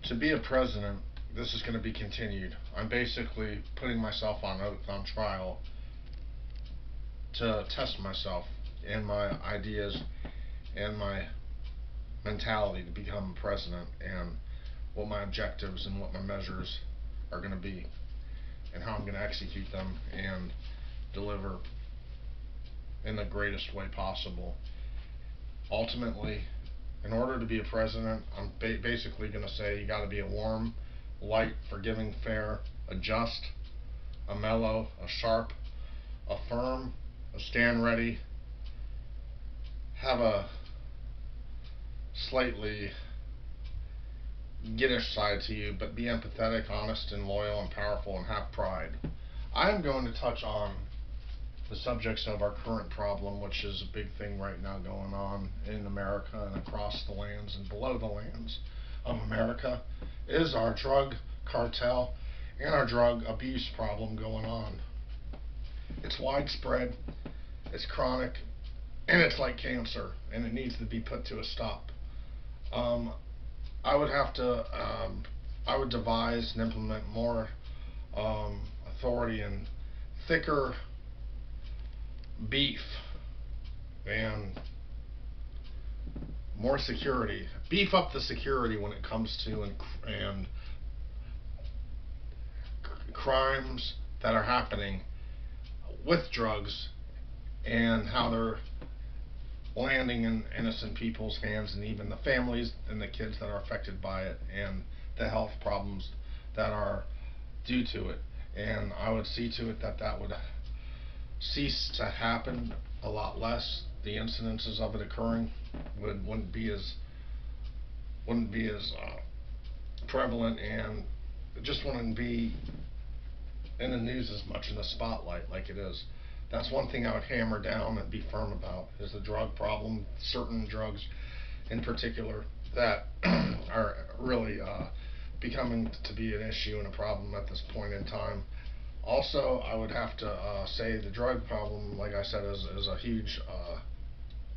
To be a president, this is going to be continued. I'm basically putting myself on oath, on trial, to test myself and my ideas and my mentality to become president, and what my objectives and what my measures are going to be, and how I'm going to execute them and deliver in the greatest way possible. Ultimately, in order to be a president, I'm basically going to say you got to be a warm, light, forgiving, fair, a just, a mellow, a sharp, a firm, a stand ready, have a slightly skittish side to you, but be empathetic, honest, and loyal, and powerful, and have pride. I am going to touch on the subjects of our current problem, which is a big thing right now going on in America and across the lands and below the lands of America, is our drug cartel and our drug abuse problem going on. It's widespread, it's chronic, and it's like cancer, and it needs to be put to a stop. Um, I would have to, I would devise and implement more authority and thicker beef and more security. Beef up the security when it comes to and crimes that are happening with drugs and how they're landing in innocent people's hands, and even the families and the kids that are affected by it, and the health problems that are due to it. And I would see to it that that would cease to happen a lot less. The incidences of it occurring wouldn't be as prevalent, and it just wouldn't be in the news as much in the spotlight like it is. That's one thing I would hammer down and be firm about, is the drug problem, certain drugs in particular that are really becoming to be an issue and a problem at this point in time. Also, I would have to say the drug problem, like I said, is a huge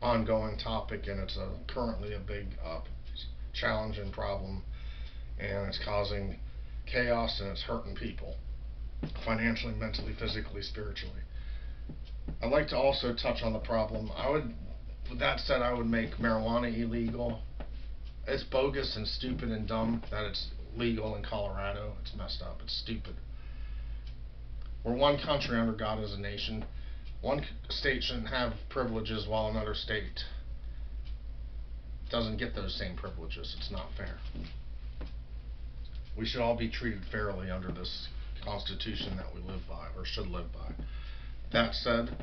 ongoing topic, and it's currently a big challenge and problem, and it's causing chaos, and it's hurting people financially, mentally, physically, spiritually. I'd like to also touch on the problem. With that said, I would make marijuana illegal. It's bogus and stupid and dumb that it's legal in Colorado. It's messed up. It's stupid. We're one country under God as a nation. One state shouldn't have privileges while another state doesn't get those same privileges. It's not fair. We should all be treated fairly under this Constitution that we live by, or should live by. That said,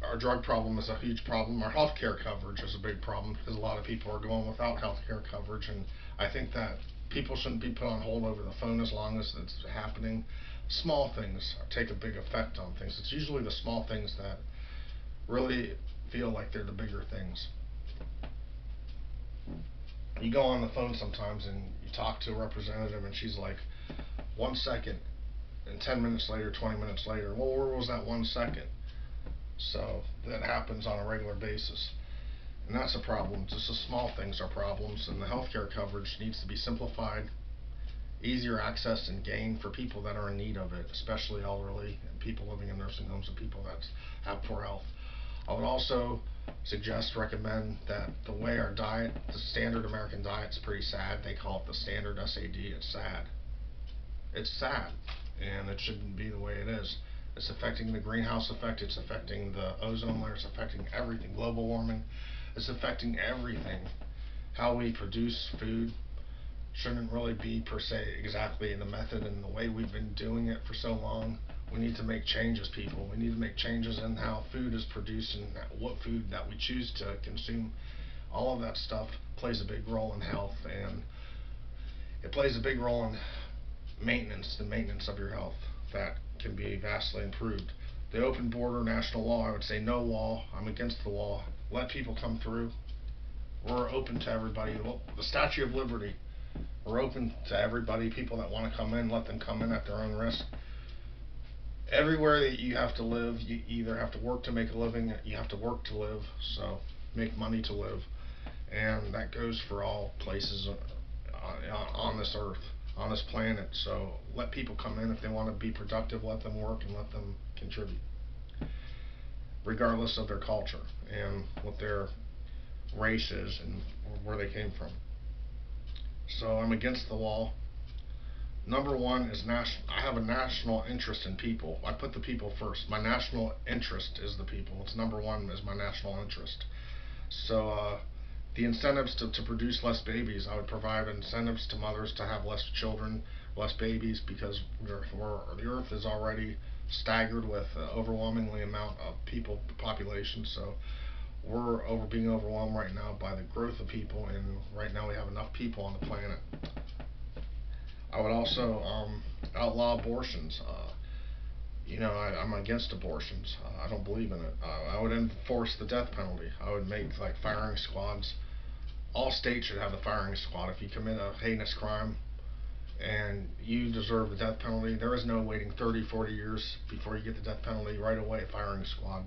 our drug problem is a huge problem. Our health care coverage is a big problem because a lot of people are going without health care coverage, and I think that people shouldn't be put on hold over the phone as long as it's happening. Small things take a big effect on things. It's usually the small things that really feel like they're the bigger things. You go on the phone sometimes and you talk to a representative, and she's like, 1 second, and 10 minutes later, 20 minutes later, well, where was that 1 second? So that happens on a regular basis. And that's a problem. Just the small things are problems, and the healthcare coverage needs to be simplified, easier access and gain for people that are in need of it, especially elderly and people living in nursing homes and people that have poor health. I would also recommend that the way our diet, the standard American diet, is pretty sad. They call it the standard SAD. It's sad. It's sad, and it shouldn't be the way it is. It's affecting the greenhouse effect. It's affecting the ozone layer. It's affecting everything. Global warming. It's affecting everything. How we produce food shouldn't really be per se exactly in the method and the way we've been doing it for so long. We need to make changes, people. We need to make changes in how food is produced and what food that we choose to consume. All of that stuff plays a big role in health, and it plays a big role in the maintenance of your health that can be vastly improved. The open border national wall, I would say no wall. I'm against the wall. Let people come through. We're open to everybody. The Statue of Liberty, we're open to everybody. People that want to come in, let them come in at their own risk. Everywhere that you have to live, you either have to work to make a living, you have to work to live, so make money to live. And that goes for all places on this earth, on this planet. So let people come in if they want to be productive. Let them work and let them contribute, regardless of their culture and what their race is and where they came from. So I'm against the wall. Number one is I have a national interest in people. I put the people first. My national interest is the people. It's number one is my national interest. So the incentives to produce less babies, I would provide incentives to mothers to have less children, less babies, because the earth is already staggered with overwhelmingly amount of population. So we're being overwhelmed right now by the growth of people, and right now we have enough people on the planet. I would also outlaw abortions. I'm against abortions. I don't believe in it. I would enforce the death penalty. I would make like firing squads. All states should have the firing squad. If you commit a heinous crime and you deserve the death penalty, there is no waiting 30, 40 years before you get the death penalty. Right away, firing squad.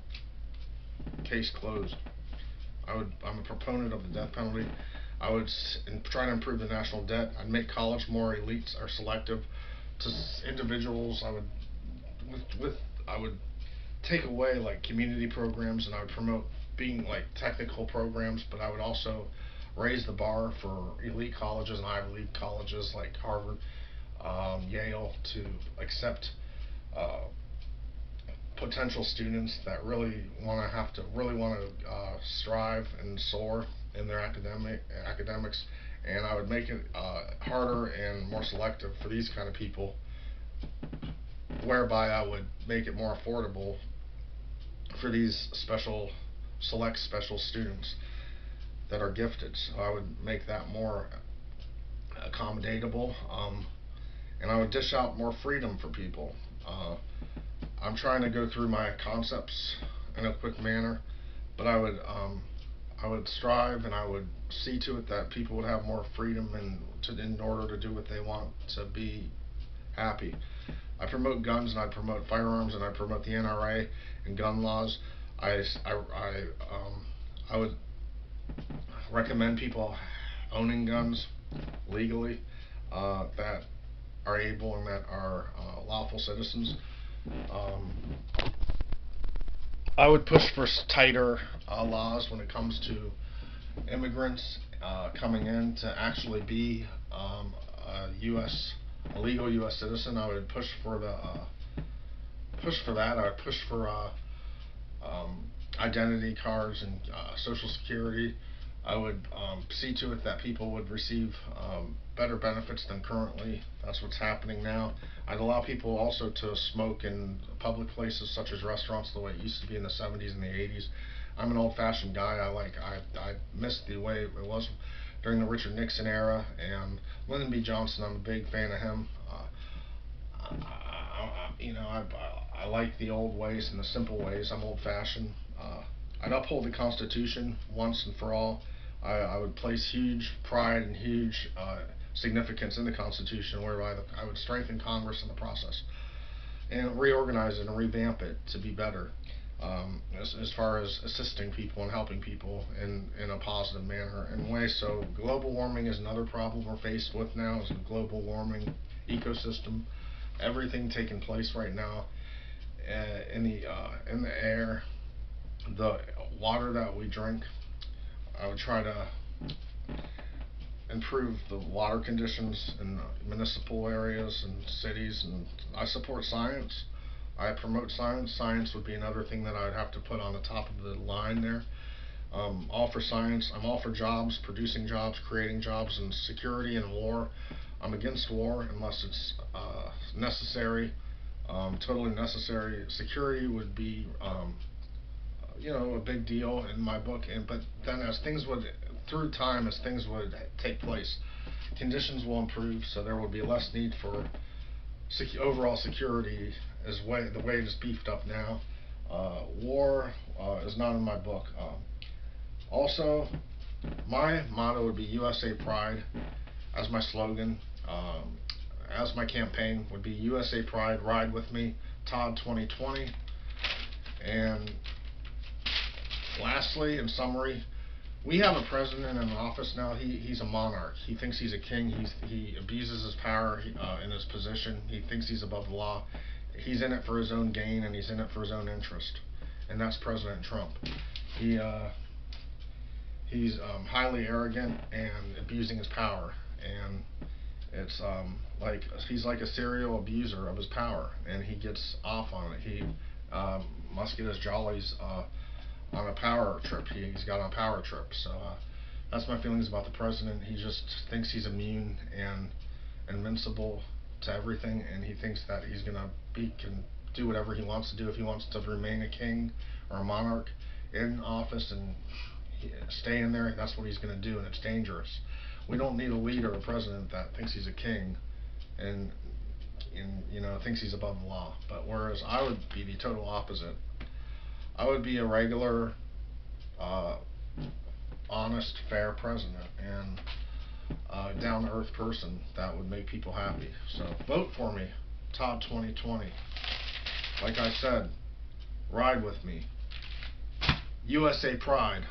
Case closed. I'm a proponent of the death penalty. I would try to improve the national debt. I'd make college more elites or selective to individuals. I would take away like community programs, and I would promote being like technical programs, but I would also raise the bar for elite colleges and Ivy League colleges like Harvard, Yale, to accept potential students that really want to strive and soar in their academics, and I would make it harder and more selective for these kind of people, whereby I would make it more affordable for these select special students that are gifted. So I would make that more accommodatable, and I would dish out more freedom for people. I'm trying to go through my concepts in a quick manner, but I would strive and I would see to it that people would have more freedom in order to do what they want to be happy. I promote guns and I promote firearms and I promote the NRA and gun laws. I would recommend people owning guns legally that are able and that are lawful citizens. I would push for tighter laws when it comes to immigrants coming in to actually be a legal U.S. citizen. I would push for that. I would push for identity cards and Social Security. I would see to it that people would receive better benefits than currently. That's what's happening now. I'd allow people also to smoke in public places such as restaurants the way it used to be in the 70s and the 80s. I'm an old-fashioned guy. I miss the way it was during the Richard Nixon era, and Lyndon B. Johnson. I'm a big fan of him. I like the old ways and the simple ways. I'm old-fashioned. I'd uphold the Constitution once and for all. I would place huge pride and huge significance in the Constitution, whereby I would strengthen Congress in the process and reorganize it and revamp it to be better, as far as assisting people and helping people in a positive manner and way. So global warming is another problem we're faced with now, is a global warming ecosystem. Everything taking place right now in the air, the water that we drink. I would try to improve the water conditions in municipal areas and cities, and I support science. I promote science. Science would be another thing that I would have to put on the top of the line there. All for science. I'm all for jobs, producing jobs, creating jobs, and security and war. I'm against war unless it's necessary, totally necessary. Security would be a big deal in my book, but then through time, as things would take place, conditions will improve, so there will be less need for overall security the way it is beefed up now. War is not in my book. Also, my motto would be USA Pride as my slogan. As my campaign would be USA Pride, ride with me, Todd 2020. And lastly, in summary, We have a president in office now. He's a monarch. He thinks he's a king. He abuses his power in his position. He thinks he's above the law. He's in it for his own gain, and he's in it for his own interest. And that's President Trump. He he's highly arrogant and abusing his power, and it's like he's like a serial abuser of his power, and he gets off on it. He must get his jollies on a power trip. He's got on a power trip. So that's my feelings about the president. He just thinks he's immune and invincible to everything, and he thinks that he can do whatever he wants to do. If he wants to remain a king or a monarch in office and stay in there, that's what he's going to do, and it's dangerous. We don't need a leader or president that thinks he's a king and thinks he's above the law. But whereas I would be the total opposite. I would be a regular, uh, honest, fair president and down to earth person that would make people happy. So vote for me, Todd 2020. Like I said, ride with me. USA Pride.